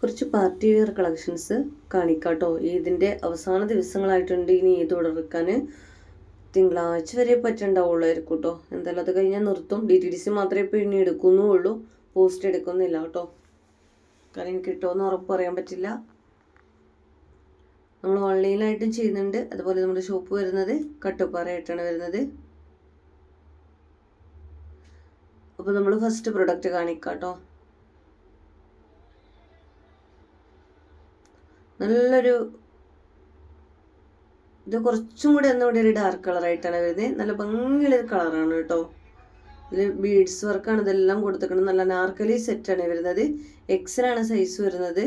കുറച്ച് party wear collections കാണിക്കാട്ടോ. ഇതിൻ്റെ അവസാന ദിവസങ്ങളായിട്ടുണ്ട് ഇനി ഈദ് തുടർക്കാൻ. തിങ്കളാഴ്ച വരെ പറ്റുണ്ടാവുള്ളായിരിക്കും കേട്ടോ. എന്തായാലും അത് കഴിഞ്ഞാൽ നിർത്തും. DTDC മാത്രമേ ഇപ്പോൾ ഇനി എടുക്കുന്നുള്ളൂ, പോസ്റ്റ് എടുക്കുന്നില്ല കേട്ടോ. കാരണം കിട്ടുമെന്ന് ഉറപ്പ് പറയാൻ പറ്റില്ല. നമ്മൾ ഓൺലൈനായിട്ടും ചെയ്യുന്നുണ്ട്. അതുപോലെ നമ്മുടെ ഷോപ്പ് വരുന്നത് കട്ടുപ്പാറയായിട്ടാണ് വരുന്നത്. അപ്പോൾ നമ്മൾ ഫസ്റ്റ് പ്രൊഡക്റ്റ് കാണിക്കാം കേട്ടോ. നല്ലൊരു ഇത് കുറച്ചും കൂടി ഒന്നുകൂടി ഒരു ഡാർക്ക് കളറായിട്ടാണ് വരുന്നത്. നല്ല ഭംഗിയുള്ളൊരു കളറാണ് കേട്ടോ. ഇതിൽ ബീഡ്സ് വർക്കാണ് ഇതെല്ലാം കൊടുത്തിരിക്കുന്നത്. നല്ല നാർക്കലി സെറ്റാണ് വരുന്നത്. എക്സലാണ് സൈസ് വരുന്നത്.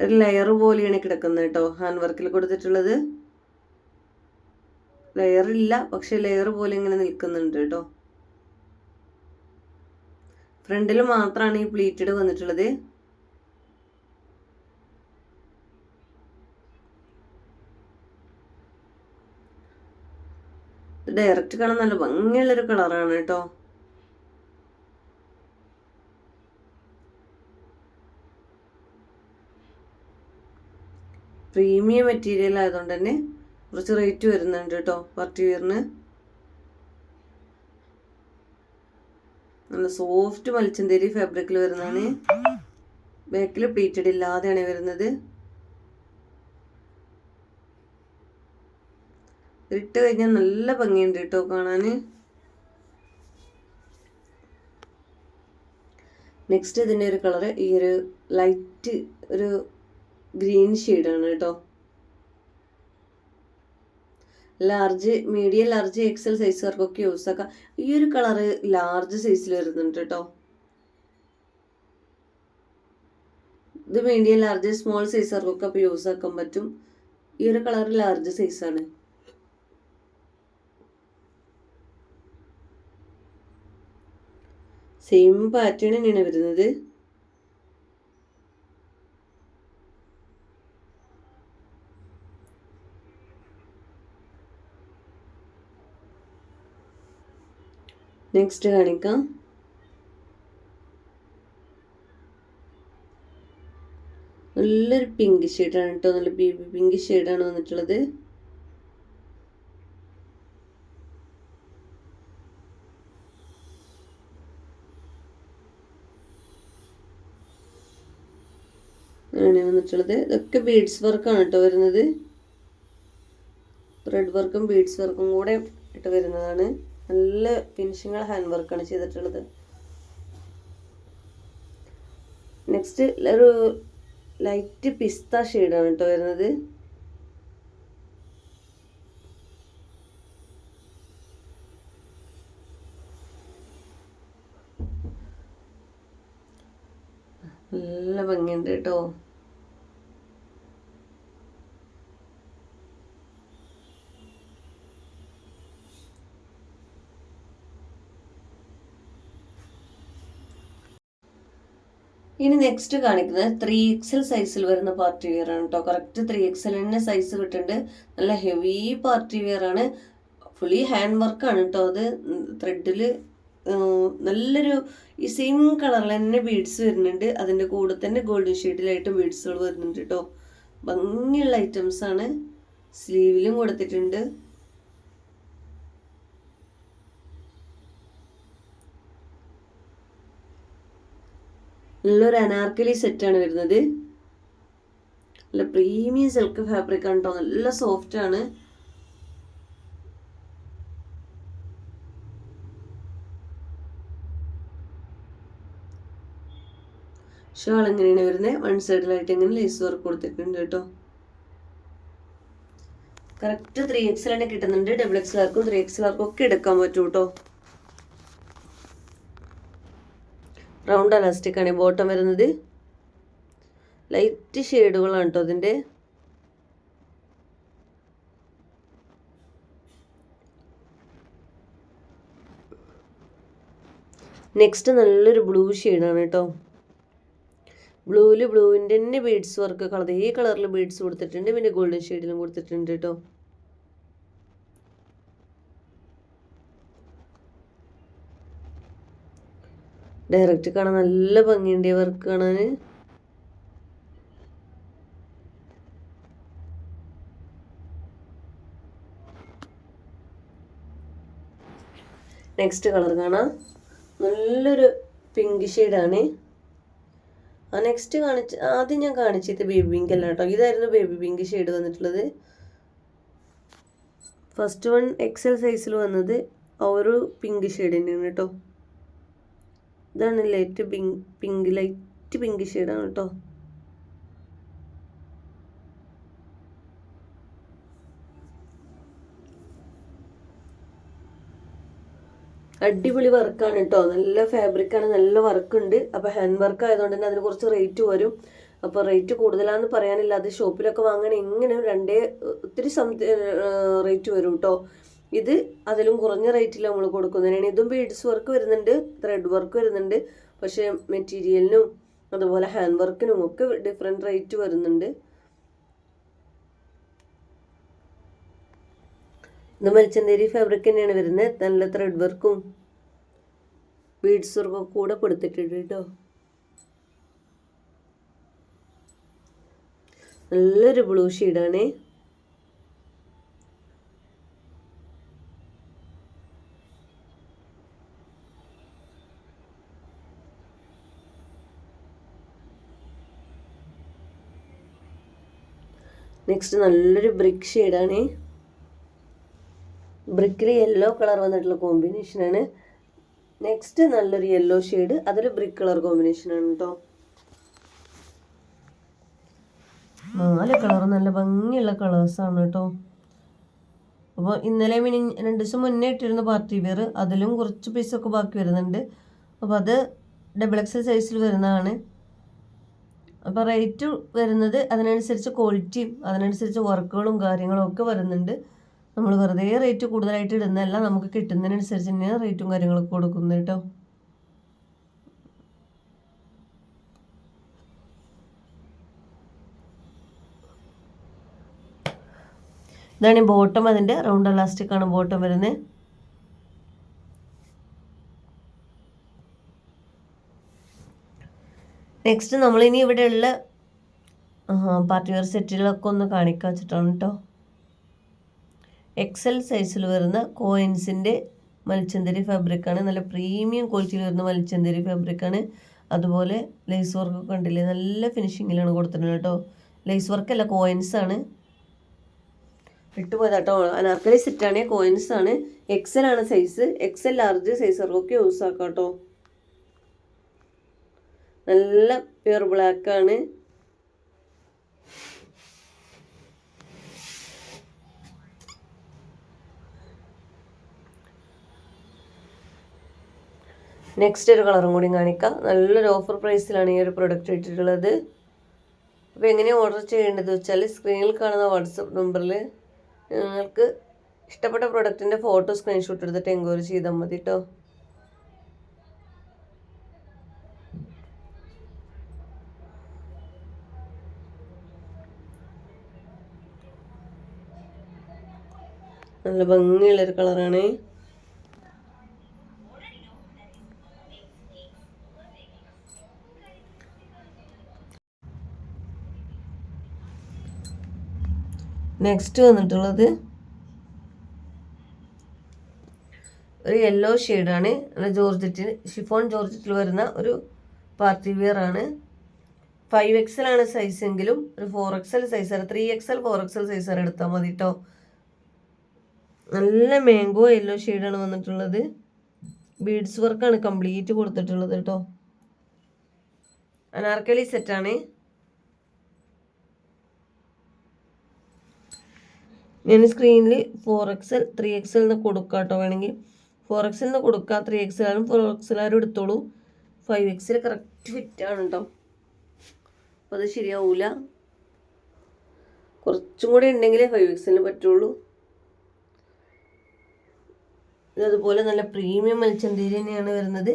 ഒരു ലെയർ പോലെയാണ് കിടക്കുന്നത് കേട്ടോ. ഹാൻഡ് വർക്കിൽ കൊടുത്തിട്ടുള്ളത് ലെയറില്ല, പക്ഷെ ലെയർ പോലെ ഇങ്ങനെ നിൽക്കുന്നുണ്ട് കേട്ടോ. ഫ്രണ്ടിൽ മാത്രമാണ് ഈ പ്ലീറ്റഡ് വന്നിട്ടുള്ളത്. ഡയറക്റ്റ് കാണാൻ നല്ല ഭംഗിയുള്ളൊരു കളറാണ് കേട്ടോ. പ്രീമിയം മെറ്റീരിയൽ ആയതുകൊണ്ട് തന്നെ കുറച്ച് റേറ്റ് വരുന്നുണ്ട് കേട്ടോ. പാർട്ടി വെയറിന് നല്ല സോഫ്റ്റ് മൽച്ചന്തേരി ഫാബ്രിക്കിൽ വരുന്നതാണ്. ബാക്കിൽ പ്ലീറ്റഡ് ഇല്ലാതെയാണ് വരുന്നത്. ഇട്ട് കഴിഞ്ഞാൽ നല്ല ഭംഗിയുണ്ട് കേട്ടോ കാണാൻ. നെക്സ്റ്റ് ഇതിൻ്റെ ഒരു കളറ് ഈ ഒരു ലൈറ്റ് ഒരു ഗ്രീൻ ഷെയ്ഡാണ് കേട്ടോ. ലാർജ്, മീഡിയം, ലാർജ്, എക്സൽ സൈസുകാർക്കൊക്കെ യൂസ് ആക്കാം. ഈ ഒരു കളറ് ലാർജ് സൈസിൽ വരുന്നുണ്ട് കേട്ടോ. ഇത് മീഡിയം, ലാർജ്, സ്മോൾ സൈസുകാർക്കൊക്കെ അപ്പോൾ യൂസ് ആക്കാൻ പറ്റും. ഈ ഒരു കളർ ലാർജ് സൈസാണ്. സെയിം പാറ്റേൺ തന്നെയാണ് വരുന്നത്. നെക്സ്റ്റ് കാണിക്കാം. നല്ലൊരു പിങ്ക് ഷെയ്ഡാണ് കേട്ടോ. നല്ല ബേബി പിങ്ക് ഷെയ്ഡാണ് വന്നിട്ടുള്ളത്. അങ്ങനെ വന്നിട്ടുള്ളത്. ഇതൊക്കെ ബീഡ്സ് വർക്കാണ് കേട്ടോ വരുന്നത്. ത്രെഡ് വർക്കും ബീഡ്സ് വർക്കും കൂടെ ഇട്ട് വരുന്നതാണ്. നല്ല ഫിനിഷിങ് ഹാൻഡ് വർക്കാണ് ചെയ്തിട്ടുള്ളത്. നെക്സ്റ്റ് ഒരു ലൈറ്റ് പിസ്ത ഷെയ്ഡാണ് കേട്ടോ വരുന്നത്. നല്ല ഭംഗിയുണ്ട് കേട്ടോ. ഇനി നെക്സ്റ്റ് കാണിക്കുന്നത് 3XL സൈസിൽ വരുന്ന പാർട്ടി വെയർ ആണ് കേട്ടോ. കറക്റ്റ് 3XL തന്നെ സൈസ് കിട്ടുന്നുണ്ട്. നല്ല ഹെവി പാർട്ടി വെയർ ആണ്. ഫുള്ളി ഹാൻഡ് വർക്കാണ് കേട്ടോ. അത് ത്രെഡിൽ നല്ലൊരു ഈ സെയിം കളറിൽ തന്നെ ബീഡ്സ് വരുന്നുണ്ട്. അതിൻ്റെ കൂടെ തന്നെ ഗോൾഡൻ ഷെയ്ഡിലായിട്ട് ബീഡ്സുകൾ വരുന്നുണ്ട് കേട്ടോ. ഭംഗിയുള്ള ഐറ്റംസ് ആണ്. സ്ലീവിലും കൊടുത്തിട്ടുണ്ട്. നല്ലൊരു അനാർക്കലി സെറ്റാണ് വരുന്നത്. നല്ല പ്രീമിയം സിൽക്ക് ഫാബ്രിക് ആണ് കേട്ടോ. നല്ല സോഫ്റ്റ് ആണ്. ഷാൾ എങ്ങനെയാണ് വരുന്നത്? വൺ സൈഡിലായിട്ട് ഇങ്ങനെ ലേസ് വർക്ക് കൊടുത്തിട്ടുണ്ട് കേട്ടോ. കറക്റ്റ് 3XL തന്നെ കിട്ടുന്നുണ്ട്. XXLർക്കും 3XLർക്കും ഒക്കെ എടുക്കാൻ പറ്റും കേട്ടോ. റൗണ്ട് അലാസ്റ്റിക് ആണ് ബോട്ടം വരുന്നത്. ലൈറ്റ് ഷെയ്ഡുകളാണ് കേട്ടോ അതിൻ്റെ. നെക്സ്റ്റ് നല്ലൊരു ബ്ലൂ ഷെയ്ഡാണ് കേട്ടോ. ബ്ലൂവിൻ്റെ തന്നെ ബീഡ്സ് വർക്ക് അതേ കളറിൽ ബീഡ്സ് കൊടുത്തിട്ടുണ്ട്. പിന്നെ ഗോൾഡൻ ഷെയ്ഡിലും കൊടുത്തിട്ടുണ്ട് കേട്ടോ. ഡയറക്റ്റ് കാണാൻ നല്ല ഭംഗിയുണ്ട് വർക്ക് കാണാൻ. നെക്സ്റ്റ് കളർ കാണാം, നല്ലൊരു പിങ്ക് ഷെയ്ഡാണ്. നെക്സ്റ്റ് ആദ്യം ഞാൻ കാണിച്ചത് ബേബി പിങ്ക് അല്ല കേട്ടോ, ഇതായിരുന്നു ബേബി പിങ്ക് ഷെയ്ഡ് വന്നിട്ടുള്ളത്. ഫസ്റ്റ് വൺ എക്സൽ സൈസിൽ വന്നത് ആ ഒരു പിങ്ക് ഷെയ്ഡ് തന്നെയാണ് കേട്ടോ. ഇതാണ് ലൈറ്റ് പിങ്ക് ഷെയ്ഡാണ് കേട്ടോ. അടിപൊളി വർക്കാണ് കേട്ടോ, നല്ല ഫാബ്രിക്കാണ്, നല്ല വർക്ക് ഉണ്ട്. അപ്പോൾ ഹാൻഡ് വർക്ക് ആയതുകൊണ്ട് തന്നെ അതിന് കുറച്ച് റേറ്റ് വരും. അപ്പോൾ റേറ്റ് കൂടുതലാണെന്ന് പറയാനില്ല, അത് ഷോപ്പിലൊക്കെ വാങ്ങാൻ എങ്ങനെയും ഒത്തിരി റേറ്റ് വരും കേട്ടോ. ഇത് അതിലും കുറഞ്ഞ റേറ്റിൽ നമ്മൾ കൊടുക്കുന്നതിനാണ്. ഇതും ബീഡ്സ് വർക്ക് വരുന്നുണ്ട്, ത്രെഡ് വർക്ക് വരുന്നുണ്ട്. പക്ഷേ മെറ്റീരിയലിനും അതുപോലെ ഹാൻഡ് വർക്കിനും ഒക്കെ ഡിഫറെൻറ്റ് റേറ്റ് വരുന്നുണ്ട്. ഇത് മൽച്ചന്തേരി ഫാബ്രിക് തന്നെയാണ് വരുന്നത്. നല്ല ത്രെഡ് വർക്കും ബീഡ്സ് വർക്കും കൂടെ കൊടുത്തിട്ടുണ്ട് കേട്ടോ. നല്ലൊരു ബ്ലൂ ഷെയ്ഡാണ്. നെക്സ്റ്റ് നല്ലൊരു ബ്രിക്ക് ഷെയ്ഡാണ്. ബ്രിക്കിൽ യെല്ലോ കളർ വന്നിട്ടുള്ള കോമ്പിനേഷനാണ്. നെക്സ്റ്റ് നല്ലൊരു യെല്ലോ ഷെയ്ഡ്, അതിൽ ബ്രിക്ക് കളർ കോമ്പിനേഷനാണ് കേട്ടോ. 4 കളർ നല്ല ഭംഗിയുള്ള കളേഴ്സാണ് കേട്ടോ. അപ്പോൾ ഇന്നലെ 2 ദിവസം മുന്നേ ഇട്ടിരുന്ന പാർട്ടി വെയർ, അതിലും കുറച്ച് പീസൊക്കെ ബാക്കി വരുന്നുണ്ട്. അപ്പോൾ അത് XXL സൈസിൽ വരുന്നതാണ്. അപ്പോൾ റേറ്റ് വരുന്നത് അതിനനുസരിച്ച് ക്വാളിറ്റിയും അതിനനുസരിച്ച് വർക്കുകളും കാര്യങ്ങളും ഒക്കെ വരുന്നുണ്ട്. നമ്മൾ വെറുതെ റേറ്റ് കൂടുതലായിട്ട് ഇടുന്നതല്ല, നമുക്ക് കിട്ടുന്നതിനനുസരിച്ച് തന്നെയാണ് റേറ്റും കാര്യങ്ങളൊക്കെ കൊടുക്കുന്നത് കേട്ടോ. ഇതാണ് ബോട്ടം, അതിൻ്റെ റൗണ്ട് എലാസ്റ്റിക് ആണ് ബോട്ടം വരുന്നത്. നെക്സ്റ്റ് നമ്മളിനി ഇവിടെയുള്ള പാർട്ടി വെയർ സെറ്റുകളൊക്കെ ഒന്ന് കാണിക്കാൻ വെച്ചിട്ടാണ് കേട്ടോ. XL സൈസിൽ വരുന്ന കോയിൻസിൻ്റെ മൽച്ചന്തരി ഫാബ്രിക്കാണ്. നല്ല പ്രീമിയം ക്വാളിറ്റിയിൽ വരുന്ന മൽച്ചന്തരി ഫാബ്രിക്കാണ്. അതുപോലെ ലേസ് വർക്കൊക്കെ ഉണ്ടല്ലേ, നല്ല ഫിനിഷിങ്ങിലാണ് കൊടുത്തിട്ടുള്ളത് കേട്ടോ. ലേസ് വർക്കല്ല, കോയിൻസാണ്. വിട്ടുപോയതാട്ടോ, അനാർക്കലി സെറ്റാണ്, കോയിൻസാണ്. XL ആണ് സൈസ്. XL ലാർജ് സൈസുകൾക്കൊക്കെ യൂസ് ആക്കാം കേട്ടോ. നല്ല പ്യൂർ ബ്ലാക്കാണ്. നെക്സ്റ്റ് ഒരു കളറും കൂടി കാണിക്കാം. നല്ലൊരു ഓഫർ പ്രൈസിലാണ് ഈ ഒരു പ്രൊഡക്റ്റ് ഇട്ടിട്ടുള്ളത്. അപ്പോൾ എങ്ങനെയാണ് ഓർഡർ ചെയ്യേണ്ടത് വെച്ചാൽ സ്ക്രീനിൽ കാണുന്ന വാട്സപ്പ് നമ്പറിൽ നിങ്ങൾക്ക് ഇഷ്ടപ്പെട്ട പ്രൊഡക്റ്റിൻ്റെ ഫോട്ടോ സ്ക്രീൻഷോട്ട് എടുത്തിട്ട് എൻക്വയറി ചെയ്താൽ മതി കേട്ടോ. നല്ല ഭംഗിയുള്ളൊരു കളറാണ്. നെക്സ്റ്റ് വന്നിട്ടുള്ളത് ഒരു യെല്ലോ ഷെയ്ഡാണ്. ഷിഫോൺ ജോർജറ്റിൽ വരുന്ന ഒരു പാർട്ടി വെയർ ആണ്. 5XL ആണ് സൈസ് എങ്കിലും ഒരു 4XL സൈസാണ്, 3XL 4XL സൈസാണ് എടുത്താൽ മതി കേട്ടോ. നല്ല മാംഗോ യെല്ലോ ഷെയ്ഡാണ് വന്നിട്ടുള്ളത്. ബീഡ്സ് വർക്കാണ് കംപ്ലീറ്റ് കൊടുത്തിട്ടുള്ളത് കേട്ടോ. അനാർക്കലി സെറ്റാണ്. ഞാൻ സ്ക്രീനിൽ 4XL 3XL എന്ന് കൊടുക്കാം കേട്ടോ. വേണമെങ്കിൽ 4XL എന്ന് കൊടുക്കാം, 3XL ആരും 4XL ആരും എടുത്തോളൂ. 5XL കറക്റ്റ് ഫിറ്റാണ് കേട്ടോ. അപ്പോൾ അത് ശരിയാവില്ല, കുറച്ചും കൂടെ ഉണ്ടെങ്കിലേ 5XL പറ്റുള്ളൂ. ഇതതുപോലെ നല്ല പ്രീമിയം മൽച്ചന്തേരി തന്നെയാണ് വരുന്നത്.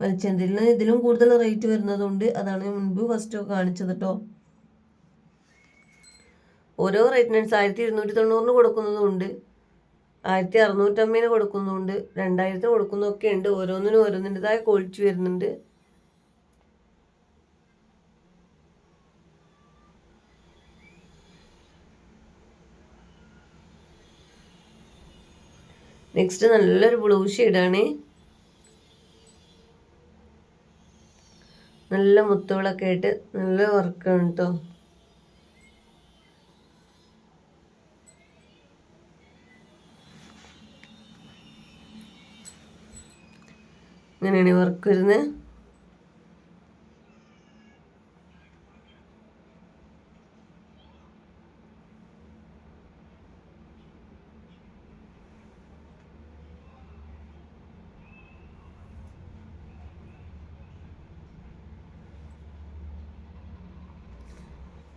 മൽച്ചന്തേരിന് ഇതിലും കൂടുതൽ റേറ്റ് വരുന്നതുകൊണ്ട് അതാണ് മുൻപ് ഫസ്റ്റ് കാണിച്ചത് കേട്ടോ. ഓരോ റേറ്റിനനുസരിച്ച് 1290 കൊടുക്കുന്നതുണ്ട്, 1650 കൊടുക്കുന്നുണ്ട്, 2000 കൊടുക്കുന്നതൊക്കെ ഉണ്ട്. ഓരോന്നിനും ഓരോന്നിൻ്റെതായ ക്വാളിറ്റി വരുന്നുണ്ട്. നെക്സ്റ്റ് നല്ലൊരു ബ്ലൂ ഷെയ്ഡാണ്. നല്ല മുത്തുകളൊക്കെ ആയിട്ട് നല്ല വർക്കാണ് കേട്ടോ. ഇങ്ങനെയാണ് വർക്ക് വരുന്നത്.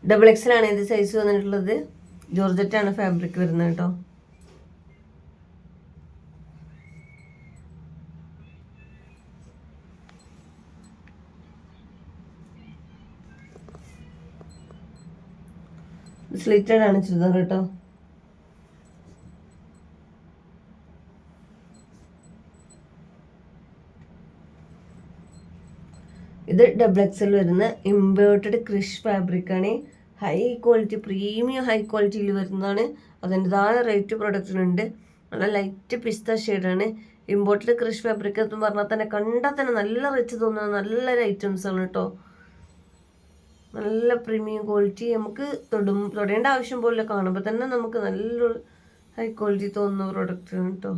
ഡബിൾ എക്സലാണ് ഇത് സൈസ് വന്നിട്ടുള്ളത്. ജോർജറ്റാണ് ഫാബ്രിക് വരുന്നത് കേട്ടോ. സ്ലിറ്റഡ് ആണ് ചുരിദാർ കേട്ടോ. ഇത് ഡബിൾ എക്സൽ വരുന്ന ഇമ്പോർട്ടഡ് ക്രിഷ് ഫാബ്രിക് ആണ്. ഹൈ ക്വാളിറ്റി, പ്രീമിയം ഹൈ ക്വാളിറ്റിയിൽ വരുന്നതാണ്. അതിൻ്റെതായ റേറ്റ് പ്രൊഡക്റ്റിനുണ്ട്. നല്ല ലൈറ്റ് പിസ്ത ഷെയ്ഡാണ്. ഇമ്പോർട്ടഡ് ക്രിഷ് ഫാബ്രിക് എന്ന് പറഞ്ഞാൽ തന്നെ കണ്ടാൽ തന്നെ നല്ല റിച്ച് തോന്നുന്ന നല്ലൊരു ഐറ്റംസ് ആണ് കേട്ടോ. നല്ല പ്രീമിയം ക്വാളിറ്റി. നമുക്ക് തൊടേണ്ട ആവശ്യം പോലെ കാണുമ്പോൾ തന്നെ നമുക്ക് നല്ലൊരു ഹൈ ക്വാളിറ്റി തോന്നുന്ന പ്രൊഡക്റ്റാണ് കേട്ടോ.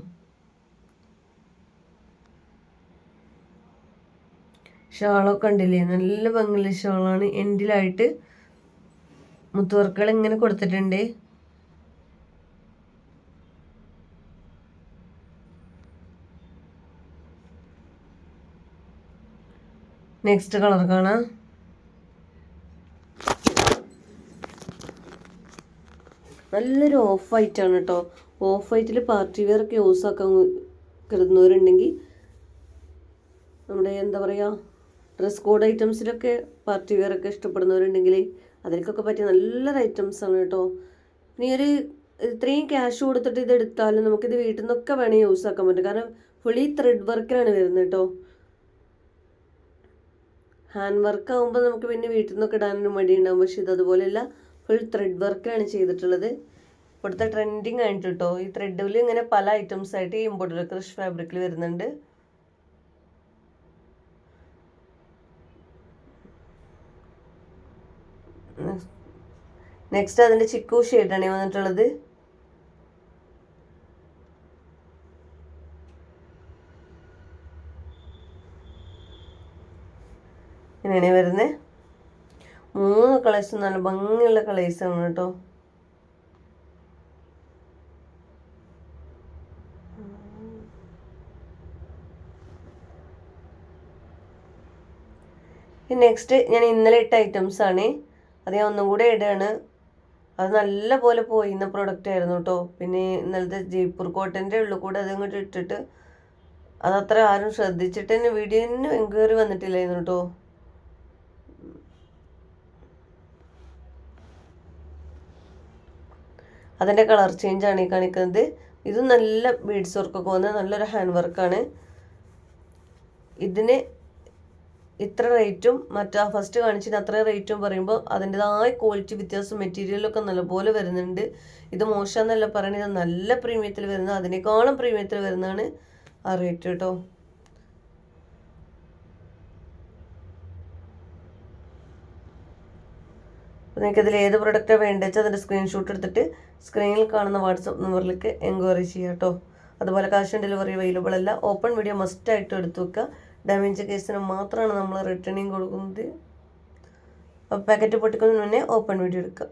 ഷാളൊക്കെ കണ്ടില്ലേ, നല്ല ഭംഗിയുള്ള ഷാളാണ്. എൻഡിലായിട്ട് മുത്തുവർക്കുകൾ ഇങ്ങനെ കൊടുത്തിട്ടുണ്ട്. നെക്സ്റ്റ് കളർ കാണാം. നല്ലൊരു ഓഫ് വൈറ്റ് ആണ് കേട്ടോ. ഓഫ് വൈറ്റിൽ പാർട്ടി വെയർ ഒക്കെ യൂസ് ആക്കാൻ കരുതുന്നവരുണ്ടെങ്കിൽ, നമ്മുടെ എന്താ പറയുക, ഡ്രസ് കോഡ് ഐറ്റംസിലൊക്കെ പാർട്ടി വെയർ ഒക്കെ ഇഷ്ടപ്പെടുന്നവരുണ്ടെങ്കിൽ അതിലേക്കൊക്കെ പറ്റിയ നല്ലൊരു ഐറ്റംസ് ആണ് കേട്ടോ. ഇനി ഇത്രയും ക്യാഷ് കൊടുത്തിട്ട് ഇത് എടുത്താലും നമുക്കിത് വീട്ടിൽ നിന്നൊക്കെ വേണമെങ്കിൽ യൂസ് ആക്കാൻ പറ്റും. കാരണം ഫുള്ളി ത്രെഡ് വർക്കിലാണ് വരുന്നത് കേട്ടോ. ഹാൻഡ് വർക്ക് ആകുമ്പോൾ നമുക്ക് പിന്നെ വീട്ടിൽ നിന്നൊക്കെ ഇടാനൊരു മടിയുണ്ടാകും. പക്ഷെ ഇത് അതുപോലെയല്ല, ഫുൾ ത്രെഡ് വർക്കിലാണ് ചെയ്തിട്ടുള്ളത്. ഇവിടുത്തെ ട്രെൻഡിങ് ആയിട്ട് കേട്ടോ. ഈ ത്രെഡിൽ ഇങ്ങനെ പല ഐറ്റംസ് ആയിട്ട് ഈ എംബ്രോയിഡറി ക്രഷ് ഫാബ്രിക്കിൽ വരുന്നുണ്ട്. നെക്സ്റ്റ് അതിൻ്റെ ചിക്കു ഷെയ്ഡാണ് വന്നിട്ടുള്ളത്. ഇങ്ങനെയാണ് വരുന്നത്. 3 കളേഴ്സ് നല്ല ഭംഗിയുള്ള കളേഴ്സാണ് കേട്ടോ. നെക്സ്റ്റ് ഞാൻ ഇന്നലെ ഇട്ട ഐറ്റംസ് ആണ്. അത് ഞാൻ ഒന്നും കൂടെ ഇടുകയാണ്. അത് നല്ല പോലെ പോയിരുന്ന പ്രൊഡക്റ്റ് ആയിരുന്നു കേട്ടോ. പിന്നെ ഇന്നലത്തെ ജയ്പൂർ കോട്ടൻ്റെ ഉള്ളിൽ കൂടെ അതങ്ങോട്ട് ഇട്ടിട്ട് അതത്ര ആരും ശ്രദ്ധിച്ചിട്ട് തന്നെ വീഡിയോന് എൻക്വയറി വന്നിട്ടില്ലായിരുന്നു കേട്ടോ. അതിൻ്റെ കളർ ചേഞ്ചാണ് ഈ കാണിക്കുന്നത്. ഇത് നല്ല ബീഡ്സ് വർക്കൊക്കെ വന്ന് നല്ലൊരു ഹാൻഡ് വർക്കാണ്. ഇതിന് ഇത്ര റേറ്റും മറ്റാ ഫസ്റ്റ് കാണിച്ചിട്ട് അത്ര റേറ്റും പറയുമ്പോൾ അതിൻ്റെതായ ക്വാളിറ്റി വ്യത്യാസം, മെറ്റീരിയലൊക്കെ നല്ലപോലെ വരുന്നുണ്ട്. ഇത് മോശമെന്നല്ല പറയണത്, ഇത് നല്ല പ്രീമിയത്തിൽ വരുന്നത്, അതിനേക്കാളും പ്രീമിയത്തിൽ വരുന്നതാണ് ആ റേറ്റ് കേട്ടോ. അപ്പോൾ നിങ്ങൾക്ക് ഇതിൽ ഏത് പ്രൊഡക്റ്റാണ് വേണ്ടത് വെച്ചാൽ അതിൻ്റെ സ്ക്രീൻഷോട്ട് എടുത്തിട്ട് സ്ക്രീനിൽ കാണുന്ന വാട്സപ്പ് നമ്പറിലേക്ക് എൻക്വയറി ചെയ്യാം കേട്ടോ. അതുപോലെ കാഷ് ഓൺ ഡെലിവറി അവൈലബിൾ അല്ല. ഓപ്പൺ വീഡിയോ മസ്റ്റായിട്ട് എടുത്തു വെക്കുക. ഡാമേജ് കേസിന് മാത്രമാണ് നമ്മൾ റിട്ടേണിങ് കൊടുക്കുന്നത്. പാക്കറ്റ് പൊട്ടിക്കുന്നതിന് മുന്നേ ഓപ്പൺ വീഡിയോ എടുക്കുക.